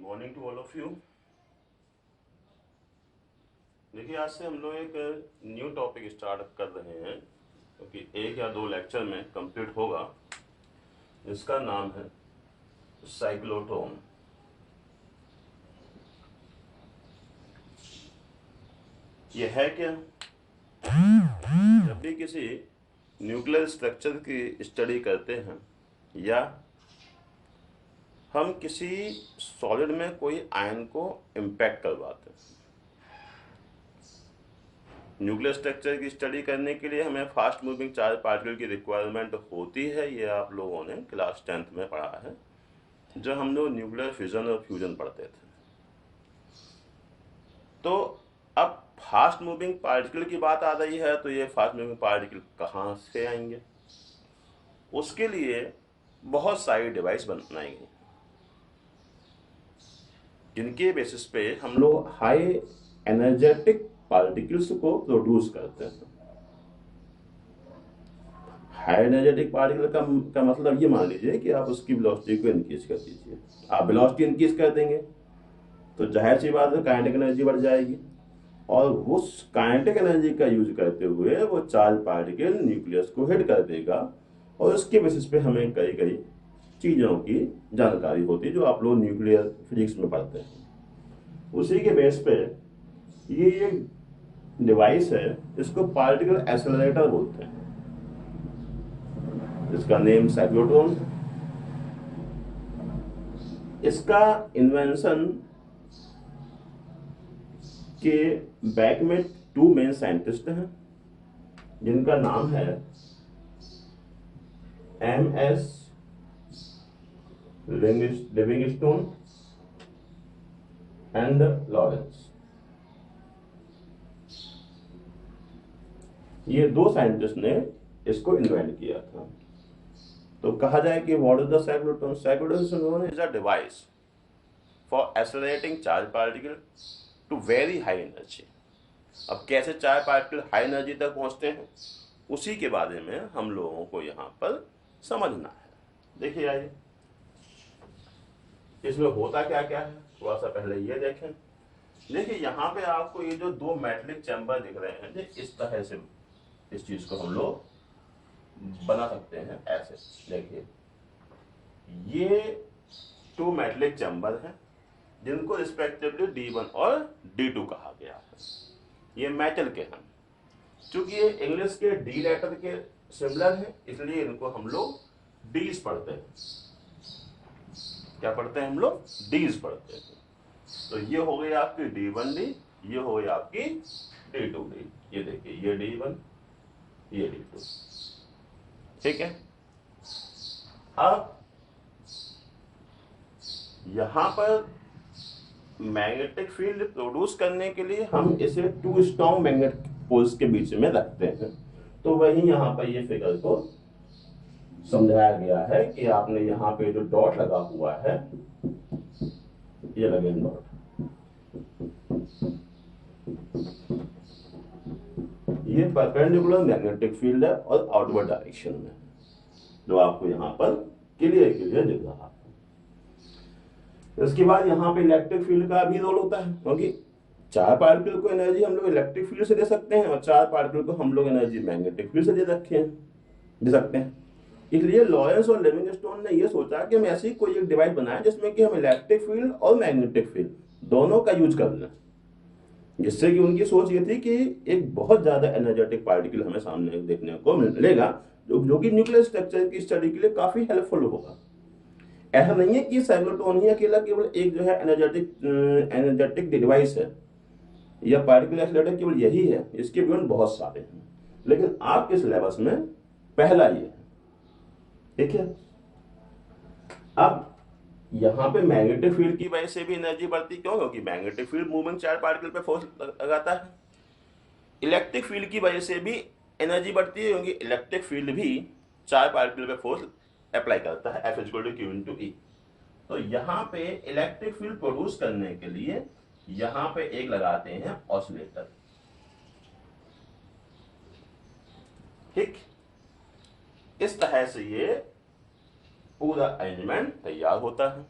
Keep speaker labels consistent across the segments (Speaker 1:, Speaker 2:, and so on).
Speaker 1: Morning to all of you. देखिए, आज से हम लोग एक न्यू टॉपिक स्टार्ट कर रहे हैं क्योंकि एक या दो लेक्चर में कंप्लीट होगा, जिसका नाम है साइक्लोट्रॉन। ये है क्या? जब भी किसी न्यूक्लियर स्ट्रक्चर की स्टडी करते हैं या हम किसी सॉलिड में कोई आयन को इम्पैक्ट करवाते हैं, न्यूक्लियर स्ट्रक्चर की स्टडी करने के लिए हमें फास्ट मूविंग चार्ज पार्टिकल की रिक्वायरमेंट होती है। ये आप लोगों ने क्लास 10th में पढ़ा है, जब हम लोग न्यूक्लियर फिजन और फ्यूजन पढ़ते थे। तो अब फास्ट मूविंग पार्टिकल की बात आ रही है, तो ये फास्ट मूविंग पार्टिकल कहाँ से आएंगे? उसके लिए बहुत सारी डिवाइस बनाई गई जिनके बेसिस पे हम लोग हाई एनर्जेटिक पार्टिकल्स को प्रोड्यूस करते हैं। हाई एनर्जेटिक पार्टिकल का मतलब ये मान लीजिए कि आप उसकी वेलोसिटी को इंक्रीज कर दीजिए। आप वेलोसिटी इंक्रीज कर देंगे तो जाहिर सी बात है काइनेटिक एनर्जी बढ़ जाएगी, और उस काइनेटिक एनर्जी का यूज करते हुए वो चार्ज पार्टिकल न्यूक्लियस को हिट कर देगा, और उसके बेसिस पे हमें कई कई चीज़ों की जानकारी होती है जो आप लोग न्यूक्लियर फिजिक्स में पढ़ते हैं। उसी के बेस पे ये एक डिवाइस है, इसको पार्टिकल एक्सेलरेटर बोलते हैं। इसका नेम साइक्लोट्रॉन। इसका इन्वेंशन के बैक में टू मेन साइंटिस्ट हैं जिनका नाम है MS लिविंगस्टोन एंड लॉरेंस। ये दो साइंटिस्ट ने इसको इन्वेंट किया था। तो कहा जाए कि what is the cyclotron? Cyclotron is a device for accelerating charge particle to very high energy. अब कैसे चार्ज पार्टिकल हाई एनर्जी तक पहुंचते हैं, उसी के बारे में हम लोगों को यहाँ पर समझना है। देखिए, आइए इसमें होता क्या क्या है, थोड़ा सा पहले ये देखें। देखिए, यहाँ पे आपको ये जो दो मेटलिक चैम्बर दिख रहे हैं, इस तरह से इस चीज को हम लोग बना सकते हैं ऐसे। देखिए, ये टू मेटलिक चैम्बर हैं जिनको रिस्पेक्टिवली D1 और D2 कहा गया है। ये मेटल के हैं। चूंकि ये इंग्लिश के डी लेटर के सिमिलर है, इसलिए इनको हम लोग डीज पढ़ते हैं। क्या पढ़ते हैं हम लोग? डीज पढ़ते हैं। तो ये हो गई आपकी D1D, ये हो गई आपकी D2D। ये देखिए, ये D1, ये D2। ठीक है। अब यहां पर मैग्नेटिक फील्ड प्रोड्यूस करने के लिए हम इसे टू स्ट्रॉन्ग मैग्नेटिक पोल्स के बीच में रखते हैं। तो वही यहाँ पर ये फिगर को समझाया गया है कि आपने यहाँ पे जो डॉट लगा हुआ है, ये लगे डॉट, ये परपेंडिकुलर मैग्नेटिक फील्ड है और आउटवर्ड डायरेक्शन में, जो आपको यहाँ पर क्लियर दिख रहा है। इसके बाद यहाँ पे इलेक्ट्रिक फील्ड का भी रोल होता है, क्योंकि चार पार्टिकल को एनर्जी हम लोग इलेक्ट्रिक फील्ड से दे सकते हैं और चार पार्टिकल को हम लोग एनर्जी मैग्नेटिक फील्ड से दे सकते हैं। इसलिए लॉरेंस और लिविंगस्टोन ने यह सोचा कि हम ऐसी कोई एक डिवाइस बनाएं जिसमें कि हम इलेक्ट्रिक फील्ड और मैग्नेटिक फील्ड दोनों का यूज कर लें, जिससे कि उनकी सोच ये थी कि एक बहुत ज्यादा एनर्जेटिक पार्टिकल हमें सामने देखने को मिलेगा, जो कि न्यूक्लियर स्ट्रक्चर की स्टडी के लिए काफी हेल्पफुल होगा। ऐसा नहीं है कि साइक्लोट्रॉन ही अकेला केवल एक जो है एनर्जेटिक डिवाइस है, या पार्टिकल एक्सेलरेटर केवल यही है, इसके बियॉन्ड बहुत सारे हैं, लेकिन आपके सिलेबस में पहला ये है। ठीक है। अब यहां पे मैग्नेटिक फील्ड की वजह से भी एनर्जी बढ़ती, क्यों? क्योंकि magnetic field moving charge particle पे फोर्स लगाता है। इलेक्ट्रिक फील्ड की वजह से भी एनर्जी बढ़ती है, क्योंकि इलेक्ट्रिक फील्ड भी चार्ज पार्टिकल पे फोर्स अप्लाई करता है, F = Q × E। तो यहाँ पे इलेक्ट्रिक फील्ड प्रोड्यूस करने के लिए यहां पे एक लगाते हैं ऑसिलेटर। ठीक, इस तरह से ये पूरा अरेंजमेंट तैयार होता है।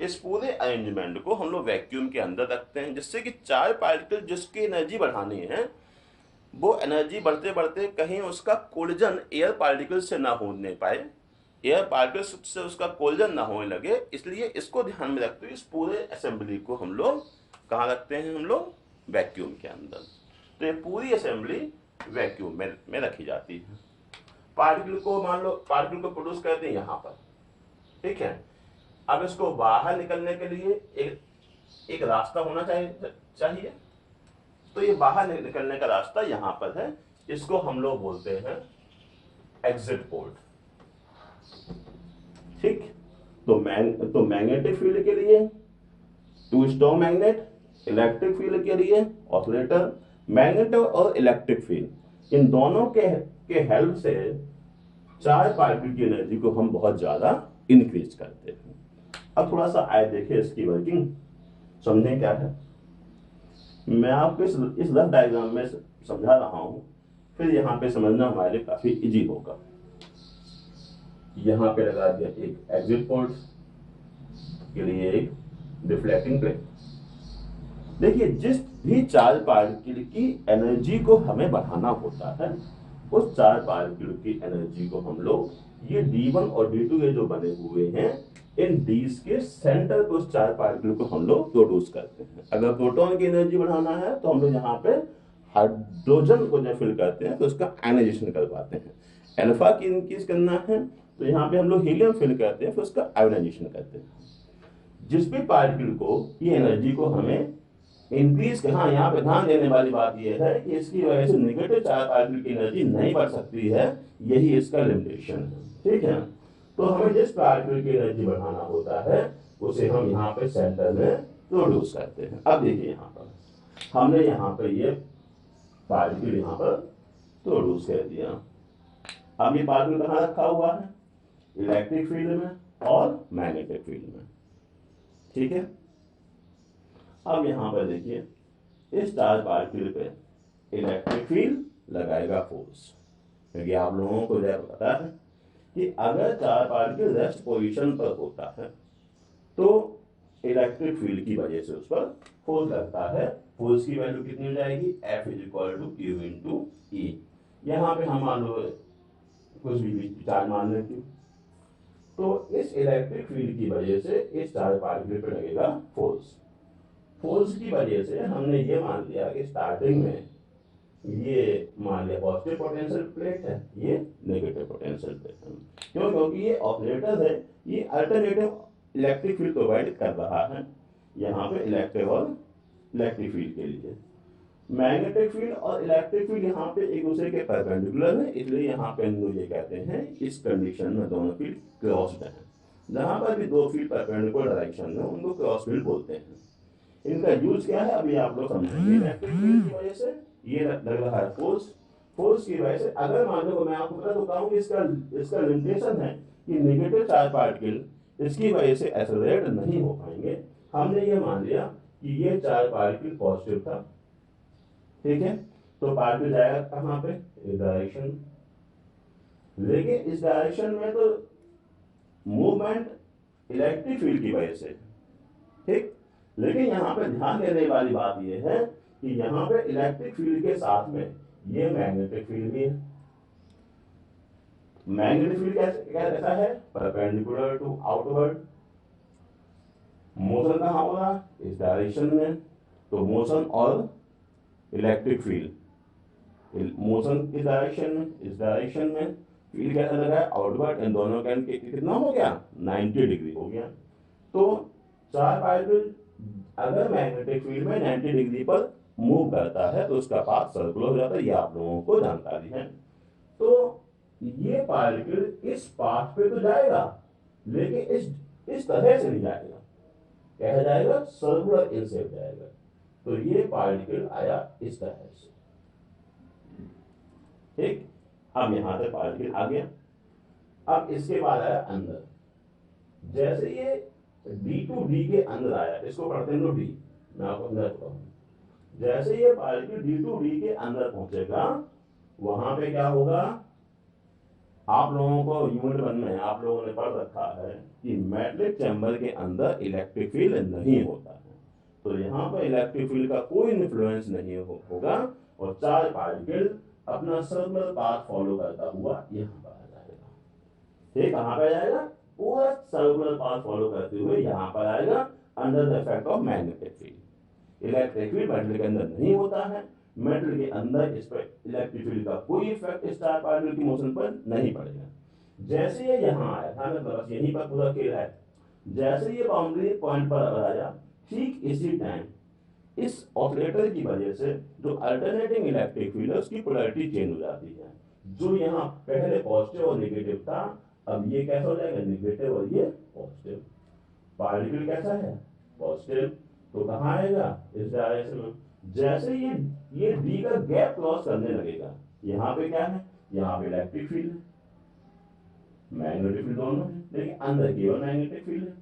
Speaker 1: इस पूरे अरेंजमेंट को हम लोग वैक्यूम के अंदर रखते हैं, जिससे कि चार पार्टिकल जिसकी एनर्जी बढ़ानी है वो एनर्जी बढ़ते बढ़ते कहीं उसका कोलिजन एयर पार्टिकल से ना होने पाए, एयर पार्टिकल से उसका कोलिजन ना होने लगे। इसलिए इसको ध्यान में रखते हुए इस पूरे असेंबली को हम लोग कहाँ रखते हैं, हम लोग वैक्यूम के अंदर। तो ये पूरी असेंबली वैक्यूम में रखी जाती है। पार्टिकल को मान लो पार्टिकल को प्रोड्यूस करते हैं यहाँ पर, ठीक है। अब इसको बाहर निकलने के लिए एक रास्ता होना चाहिए। तो ये बाहर निकलने का रास्ता यहाँ पर है, इसको हम लोग बोलते हैं एग्जिट पोर्ट, ठीक। तो मैग्नेटिक फील्ड के लिए to stop magnet, electric field के लिए ऑसिलेटर। मैग्नेट और इलेक्ट्रिक फील्ड इन दोनों के हेल्प से चार पार्टिकल की एनर्जी को हम बहुत ज्यादा इंक्रीज करते हैं। अब थोड़ा सा आए देखें इसकी वर्किंग, समझें क्या है। मैं आपको इस रफ डायग्राम में समझा रहा हूं, फिर यहाँ पे समझना हमारे लिए काफी इजी होगा। यहाँ पे लगा दिया एक एग्जिट पोर्ट के लिए एक डिफ्लेक्टिंग प्लेट। देखिए जिस भी चार पार्टिकल की एनर्जी को हमें बढ़ाना होता है, उस चार पार्टिकल की एनर्जी को हम लोग ये D1 और D2 के जो बने हुए हैं इन डीज के सेंटर पे उस चार पार्टिकल को हम लोग प्रोड्यूस करते हैं। अगर प्रोटॉन की एनर्जी बढ़ाना है तो हम लोग यहाँ पे हाइड्रोजन को जब फिल करते हैं तो उसका आयनाइजेशन करवाते हैं। अल्फा की इंक्रीज करना है तो यहाँ पे हम लोग हीलियम फिल करते हैं, फिर उसका आयोनाइजेशन करते हैं। जिस भी पार्टिकल को ये एनर्जी को हमें इंक्रीज, हाँ यहाँ पे ध्यान देने वाली बात यह है कि इसकी वजह से नेगेटिव चार्ज पार्टिकल की एनर्जी नहीं बढ़ सकती है, यही इसका लिमिटेशन है, ठीक है। तो हमें जिस पार्टिकल की एनर्जी बढ़ाना होता है उसे हम यहाँ पे सेंटर में प्रोड्यूस करते हैं। अब देखिए यहाँ पर हमने यहाँ पर ये पार्टिकल यहाँ पर प्रोड्यूस कर दिया। अब ये पार्टिकल कहाँ रखा हुआ है, इलेक्ट्रिक फील्ड में और मैग्नेटिक फील्ड में, ठीक है। अब यहाँ पर देखिए इस चार्ज पार्टिकल पे इलेक्ट्रिक फील्ड लगाएगा फोर्स, क्योंकि आप लोगों को जब पता है कि अगर चार्ज पार्टिकल रेस्ट पोजीशन पर होता है तो इलेक्ट्रिक फील्ड की वजह से उस पर फोर्स लगता है। फोर्स की वैल्यू कितनी हो जाएगी, F = Q × E। यहाँ पे हम मान लो कुछ भी चार्ज मान लेते हैं, तो इस इलेक्ट्रिक फील्ड की वजह से इस चार्ज पार्टिकल पे लगेगा फोर्स। फोर्स की वजह से हमने ये मान लिया कि स्टार्टिंग में ये मान लिया पॉजिटिव पोटेंशियल प्लेट है, ये नेगेटिव पोटेंशियल प्लेट है। क्यों, क्योंकि ये ऑसिलेटर है, ये अल्टरनेटिव इलेक्ट्रिक फील्ड प्रोवाइड कर रहा है यहाँ पे इलेक्ट्रिक और इलेक्ट्रिक फील्ड के लिए। मैग्नेटिक फील्ड और इलेक्ट्रिक फील्ड यहाँ पे एक दूसरे के परपेंडिकुलर है, इसलिए यहाँ पे हम लोग ये कहते हैं इस कंडीशन में दोनों फील्ड क्रॉस्ड हैं। जहाँ पर भी दो फील्ड परपेंडिकुलर डायरेक्शन में उनको क्रॉस फील्ड बोलते हैं। इनका यूज क्या है अभी आप लोग समझेंगे। इलेक्ट्रिक फील्ड की वजह से ये लग रहा है फोर्स, फोर्स की वजह से अगर मान लो मैं आपको बता देता हूँ कि इसका लिमिटेशन है कि नेगेटिव चार्ज पार्टिकल इसकी वजह से एक्सेलरेट नहीं हो पाएंगे। हमने ये मान लिया कि ये चार्ज पार्टिकल पॉजिटिव था, ठीक है, तो पार्टिकल जाएगा कहाँ पे, इस डायरेक्शन। लेकिन इस डायरेक्शन में तो मूवमेंट इलेक्ट्रिक फील्ड की वजह से, ठीक। लेकिन यहाँ पे ध्यान देने वाली बात यह है कि यहाँ पे इलेक्ट्रिक फील्ड के साथ में ये मैग्नेटिक फील्ड भी है। मैग्नेटिक फील्ड कैसा है, परपेंडिकुलर टू आउटवर्ड। मोशन कहाँ हो रहा, इस डायरेक्शन में, तो मोशन और इलेक्ट्रिक फील्ड, मोशन किस डायरेक्शन में, इस डायरेक्शन में। फील्ड कैसा लगा है, आउटवर्ड। इन दोनों का कितना हो गया, 90 डिग्री हो गया। तो चार पार्टिकल अगर मैग्नेटिक फील्ड में 90 डिग्री पर मूव करता है तो उसका पाथ सर्कुलर हो जाता है, ये आप लोगों को जानकारी है। तो ये पार्टिकल इस पाथ पे तो जाएगा, लेकिन इस तरह से नहीं जाएगा, कैसा जाएगा, सर्कुलर इन शेप जाएगा। तो ये पार्टिकल आया इस तरह से, ठीक। अब यहां से पार्टिकल आ गया। अब इसके बाद आया अंदर, जैसे ये D2D के अंदर आया, इसको पढ़ते हैं लोग D, मैं आपको समझा चुका हूं। जैसे ये पार्टिकल D2D के अंदर पहुंचेगा, वहां पे क्या होगा, आप लोगों को यूनिट 1 में आप लोगों ने पढ़ रखा है कि मैट्रिक चैम्बर के अंदर इलेक्ट्रिक फील्ड नहीं होता है, तो यहाँ पर इलेक्ट्रिक फील्ड का कोई इन्फ्लुएंस नहीं होगा और चार्ज पार्टिकल अपना सर्कुलर पाथ फॉलो करता हुआ यहाँ पर आ जाएगा। ये कहाँ पे जाएगा? पूरा सर्कुलर पाथ फॉलो करते हुए यहाँ पर आएगा under the effect of magnetic field. Electric field metal के अंदर नहीं होता है, मेटल के अंदर इस पर इलेक्ट्रिक फील्ड का कोई इफेक्ट इस चार्ज पार्टिकल की मोशन पर नहीं पड़ेगा। जैसे ये यहाँ आया था, मतलब यहीं पर पूरा खेल है, जैसे ये बाउंड्री पॉइंट पर आया, ठीक इसी टाइम इस ऑसिलेटर की वजह से जो अल्टरनेटिंग इलेक्ट्रिक फील्ड है उसकी पोलैरिटी चेंज हो जाती है। जो यहाँ पहले पॉजिटिव और नेगेटिव था, अब ये कैसा हो जाएगा? नेगेटिव और ये पॉजिटिव। पार्टिकल कैसा है? पॉजिटिव। तो कहाँ आएगा? इस डायरेक्शन में। जैसे ये डी का गैप क्रॉस करने लगेगा, यहाँ पे क्या है? यहाँ पे इलेक्ट्रिक फील्ड है, मैग्नेटिक फील्ड दोनों है, लेकिन अंदर केवल मैग्नेटिक फील्ड है।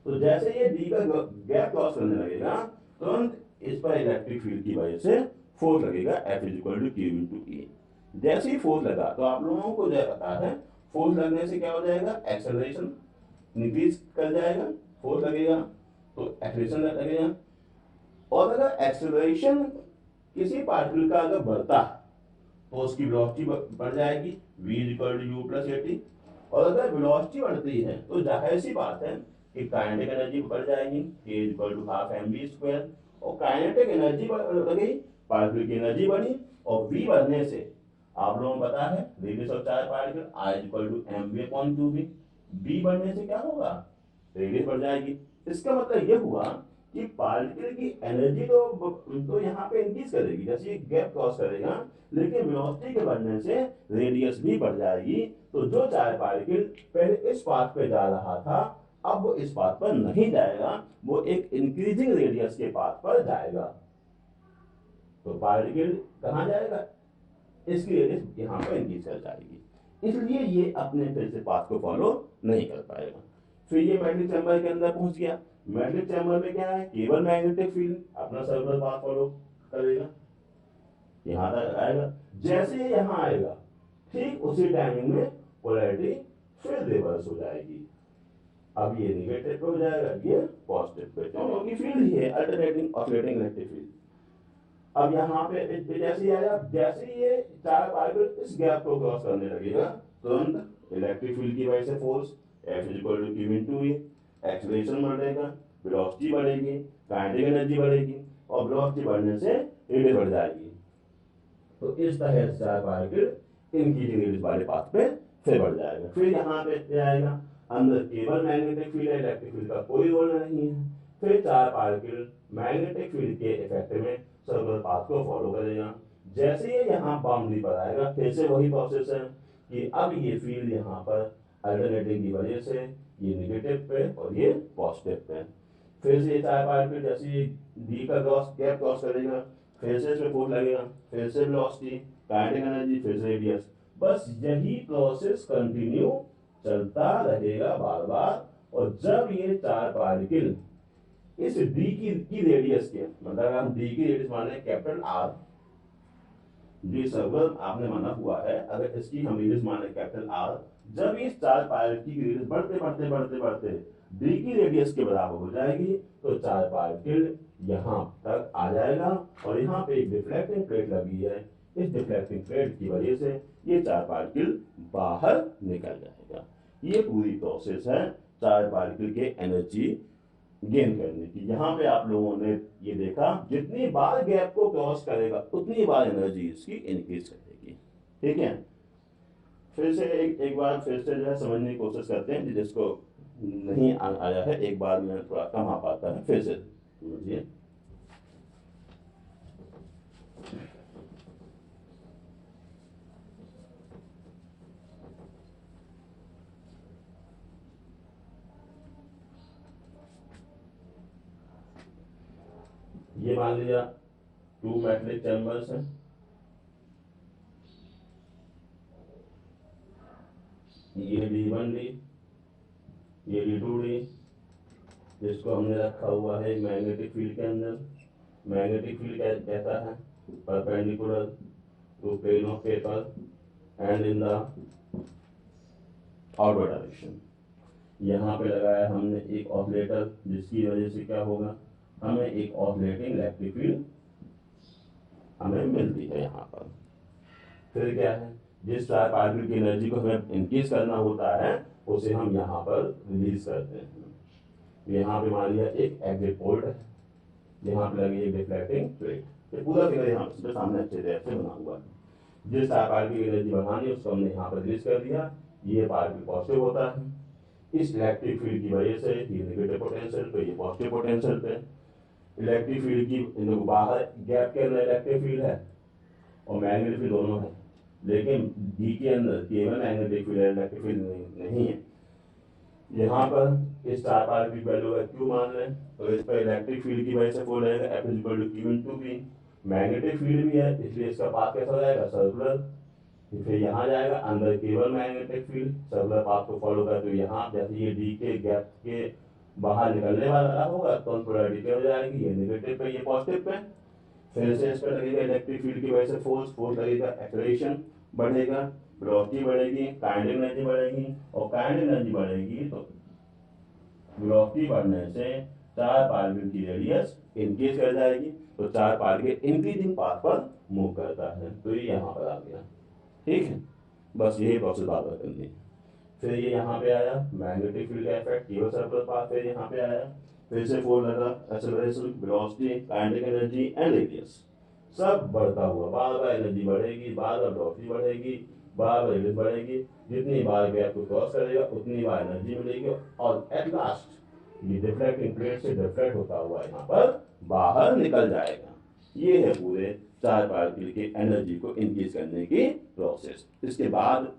Speaker 1: तो जैसे ये डी का गैप क्रॉस करने लगेगा, तुरंत इस पर इलेक्ट्रिक फील्ड की वजह से फोर्स लगेगा, F = Q × E। जैसे ही फोर्स लगा, तो आप लोगों को जो पता है फोर्स लगने से क्या हो जाएगा? एक्सेलरेशन इंक्रीज कर जाएगा, फोर्स लगेगा तो एक्सेलरेशन लगेगा। और अगर एक्सेलरेशन किसी पार्टिकल का अगर बढ़ता तो उसकी वेलोसिटी बढ़ जाएगी, v = u + at। और अगर वेलोसिटी बढ़ती है तो जाहिर सी बात है कि काइनेटिक एनर्जी बढ़ जाएगी, k = ½ mv²। और काइनेटिक एनर्जी बढ़ गई, पार्टिकल की एनर्जी बढ़ी, और v बढ़ने से आप लोगों को पता है radius of charge particle I = mv/qv। v बढ़ने से क्या होगा? रेडियस बढ़ जाएगी। इसका मतलब यह हुआ कि पार्टिकल की एनर्जी तो यहाँ पे इंक्रीज करेगी जैसे ये गैप क्रॉस करेगा, लेकिन वेलोसिटी के बढ़ने से रेडियस भी बढ़ जाएगी। तो जो चार्ज पार्टिकल पहले इस पाथ पे जा रहा था, अब वो इस पाथ पर नहीं जाएगा, वो एक इंक्रीजिंग रेडियस के पाथ पर जाएगा। तो पार्टिकल कहाँ जाएगा? इसकी रेडियस यहाँ पर इंक्रीज कर जाएगी, इसलिए ये अपने फिर से पाथ को फॉलो नहीं कर पाएगा। फिर ये मैग्नेटिक चैम्बर के अंदर पहुंच गया। मैग्नेटिक चैम्बर में क्या है? केवल मैग्नेटिक फील्ड अपना सर्कुलर पाथ फॉलो करेगा, यहां तक आएगा। जैसे ये यहां आएगा, ठीक उसी टाइमिंग में पोलैरिटी फिर रिवर्स हो जाएगी। अब ये नेगेटिव पे हो जाएगा, ये पॉजिटिव पे, क्योंकि फील्ड ही है अल्टरनेटिंग ऑसिलेटिंग इलेक्ट्रिक फील्ड। अब यहाँ पे जैसे ही आया, जैसे ये चार पार्टिकल इस गैप को क्रॉस करने लगेगा, तुरंत इलेक्ट्रिक फील्ड की वजह से force F = Q × E, acceleration बढ़ेगा, वेलोसिटी बढ़ेगी, काइनेटिक एनर्जी बढ़ेगी, और वेलोसिटी बढ़ने से रेडियस बढ़ जाएगी। तो इस तरह से चार पार्टिकल इंक्रीजिंग रेडियस वाले पाथ पे फिर बढ़ जाएगा। फिर यहाँ पे आएगा, अंदर केवल मैग्नेटिक फील्ड है, इलेक्ट्रिक फील्ड का कोई रोल नहीं है। फिर चार पार्टिकल मैग्नेटिक फील्ड के इफेक्ट में सर्कुलर पाथ को फॉलो करेगा। जैसे ये यहाँ बाउंड्री पर आएगा, फिर से वही प्रोसेस है कि अब ये फील्ड यहाँ पर अल्टरनेटिंग की वजह से ये नेगेटिव पे और ये पॉजिटिव पे। फिर से ये चार पार्टिकल जैसे डी का गैप क्रॉस करेगा, फिर से इसमें फोर्स लगेगा, फिर से वेलोसिटी, काइनेटिक एनर्जी, फिर से रेडियस। बस यही प्रोसेस कंटिन्यू चलता रहेगा बार बार। और जब ये चार पार्टिकल इस डी की रेडियस के, मतलब हम डी की रेडियस माने कैपिटल R, जो सर्कल आपने माना हुआ है, अगर इसकी हम रेडियस माने कैपिटल R, जब इस चार पार्टिकल की रेडियस बढ़ते बढ़ते बढ़ते बढ़ते डी की रेडियस के बराबर हो जाएगी, तो चार पार्टिकल यहाँ तक आ जाएगा। और यहाँ पे एक डिफ्लेक्टिंग प्लेट लगी है, इस डिफ्लेक्टिंग प्लेट की वजह से ये चार पार्टिकल बाहर निकल जाएगा। ये पूरी प्रोसेस है चार पार्टिकल के एनर्जी गेन करने की। यहाँ पे आप लोगों ने ये देखा, जितनी बार गैप को क्रॉस करेगा उतनी बार एनर्जी इसकी इंक्रीज करेगी। ठीक है, फिर से एक बार फिर से जो है समझने की कोशिश करते हैं, जिसको नहीं आया है, एक बार में थोड़ा कम आ पाता है, फिर से समझिए। ये मान लिया 2 मैट्रिक चैम्बर्स हैं, ये D1D, ये D2D, जिसको हमने रखा हुआ है मैग्नेटिक फील्ड के अंदर। मैग्नेटिक फील्ड कहता है perpendicular to plane of paper and in the outward direction. यहाँ पे लगाया हमने एक ऑसिलेटर, जिसकी वजह से क्या होगा, हमें एक ऑसिलेटिंग इलेक्ट्रिक फील्ड हमें मिलती है यहाँ पर। फिर क्या है, जिस चार्ज पार्टिकल की एनर्जी को हमें इंक्रीज करना होता है उसे हम यहाँ पर रिलीज करते हैं। यहाँ पे मान लिया एक एग्जिट पोर्ट है, यहाँ पे लगी एक डिफ्लेक्टिंग प्लेट। ये पूरा फिगर यहाँ पे सामने अच्छे से बना हुआ है। जिस चार्ज पार्टिकल की एनर्जी बढ़ानी है उसको हमने यहाँ पर रिलीज कर दिया, ये पार्टिकल पॉजिटिव होता है। इस इलेक्ट्रिक फील्ड की वजह से ये नेगेटिव पोटेंशियल पे, ये पॉजिटिव पोटेंशियल पे। इलेक्ट्रिक फील्ड की बाहर गैप के अंदर इलेक्ट्रिक फील्ड है और मैग्नेटिक फील्ड दोनों है, लेकिन डी के अंदर केवल मैग्नेटिक फील्ड है, इलेक्ट्रिक फील्ड नहीं है। यहाँ पर इस चार पार्टिकल की वैल्यू है क्यू मान लें, तो इस पर इलेक्ट्रिक फील्ड की वजह से फोर रहेगा F is equal to Q into V. Magnetic field भी है, इसलिए इसका पाथ कैसा हो जाएगा, सर्कुलर। फिर यहाँ जाएगा अंदर केवल मैग्नेटिक फील्ड, सर्कुलर पाथ को फॉलो कर, तो यहाँ जैसे ये डी के गैप के बाहर निकलने वाला होगा तो पोलैरिटी क्या हो जाएगी, ये नेगेटिव पे ये पॉजिटिव पे। फिर से इस पर लगेगा इलेक्ट्रिक फील्ड की वजह से फोर्स लगेगा, एक्सेलरेशन बढ़ेगा, वेलोसिटी बढ़ेगी, काइनेटिक एनर्जी बढ़ेगी, और काइनेटिक एनर्जी बढ़ेगी तो वेलोसिटी बढ़ने से चार पार्टिकल की रेडियस इंक्रीज कर जाएगी, तो चार पार्टिकल इंक्रीजिंग पाथ पर मूव करता है। तो ये यहाँ पर आ गया, ठीक है, बस यही प्रोसेस बार बार करनी है। फिर ये यहाँ पे आया मैग्नेटिक फील्ड का इफेक्ट, केवल सर्कुलर पाथ, फिर यहाँ पे आया, फिर से फोर लगा, acceleration, velocity, kinetic energy and radius सब बढ़ता हुआ, बार बार एनर्जी बढ़ेगी, बार बार वेलोसिटी बढ़ेगी, बार बार रेडियस बढ़ेगी, जितनी बार गैप को क्रॉस करेगा उतनी बार एनर्जी मिलेगी, और एट लास्ट ये डिफ्लेक्टिंग प्लेट से डिफ्लेक्ट होता हुआ यहाँ पर बाहर निकल जाएगा। ये है पूरे चार पार्टिकल की एनर्जी को इंक्रीज करने की प्रोसेस। इसके बाद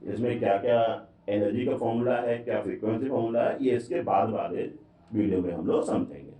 Speaker 1: इसमें क्या क्या एनर्जी का फॉर्मूला है, क्या फ्रीक्वेंसी फॉर्मूला है, ये इसके बाद वाले वीडियो में हम लोग समझेंगे।